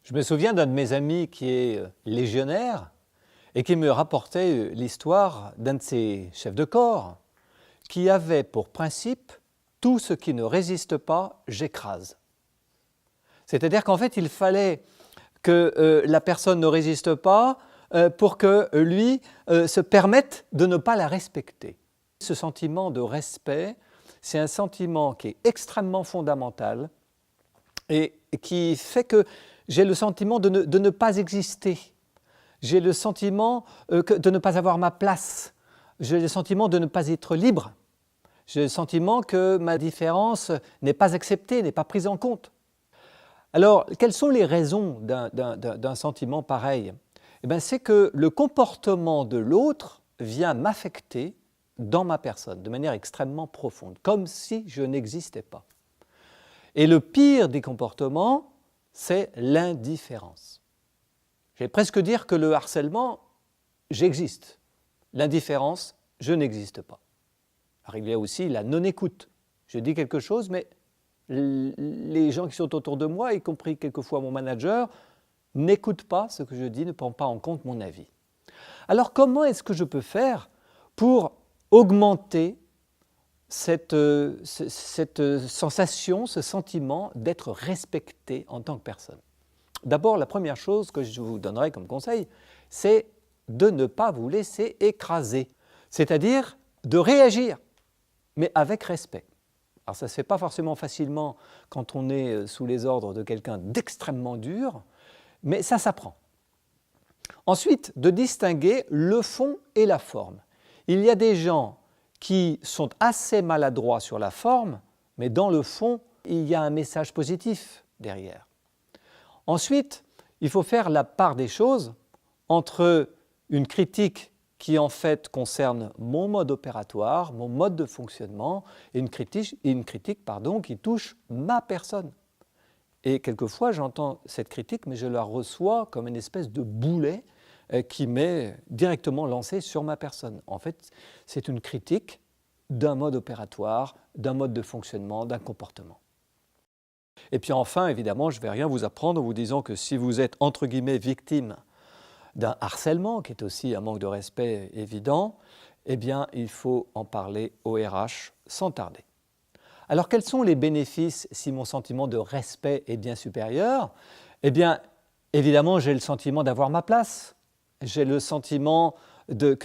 Je me souviens d'un de mes amis qui est légionnaire et qui me rapportait l'histoire d'un de ses chefs de corps qui avait pour principe « tout ce qui ne résiste pas, j'écrase ». C'est-à-dire qu'en fait, il fallait que la personne ne résiste pas pour que lui se permette de ne pas la respecter. Ce sentiment de respect, c'est un sentiment qui est extrêmement fondamental et qui fait que j'ai le sentiment de ne pas exister. J'ai le sentiment de ne pas avoir ma place. J'ai le sentiment de ne pas être libre. J'ai le sentiment que ma différence n'est pas acceptée, n'est pas prise en compte. Alors, quelles sont les raisons d'un sentiment pareil? Eh bien, c'est que le comportement de l'autre vient m'affecter dans ma personne, de manière extrêmement profonde, comme si je n'existais pas. Et le pire des comportements, c'est l'indifférence. Je vais presque dire que le harcèlement, j'existe. L'indifférence, je n'existe pas. Alors, il y a aussi la non-écoute. Je dis quelque chose, mais les gens qui sont autour de moi, y compris quelquefois mon manager, n'écoutent pas ce que je dis, ne prennent pas en compte mon avis. Alors comment est-ce que je peux faire pour augmenter cette sensation, ce sentiment d'être respecté en tant que personne? D'abord, la première chose que je vous donnerai comme conseil, c'est de ne pas vous laisser écraser, c'est-à-dire de réagir, mais avec respect. Alors ça ne se fait pas forcément facilement quand on est sous les ordres de quelqu'un d'extrêmement dur, mais ça s'apprend. Ensuite, de distinguer le fond et la forme. Il y a des gens qui sont assez maladroits sur la forme, mais dans le fond, il y a un message positif derrière. Ensuite, il faut faire la part des choses entre une critique qui en fait concerne mon mode opératoire, mon mode de fonctionnement, et une critique qui touche ma personne. Et quelquefois, j'entends cette critique, mais je la reçois comme une espèce de boulet qui m'est directement lancé sur ma personne. En fait, c'est une critique d'un mode opératoire, d'un mode de fonctionnement, d'un comportement. Et puis enfin, évidemment, je ne vais rien vous apprendre en vous disant que si vous êtes, entre guillemets, victime d'un harcèlement, qui est aussi un manque de respect évident, eh bien, il faut en parler au RH sans tarder. Alors, quels sont les bénéfices si mon sentiment de respect est bien supérieur? Eh bien, évidemment, j'ai le sentiment d'avoir ma place. J'ai le sentiment de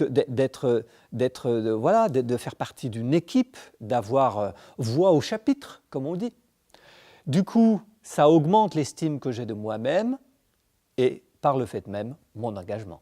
faire partie d'une équipe, d'avoir voix au chapitre, comme on dit. Du coup, ça augmente l'estime que j'ai de moi-même et, par le fait même, mon engagement.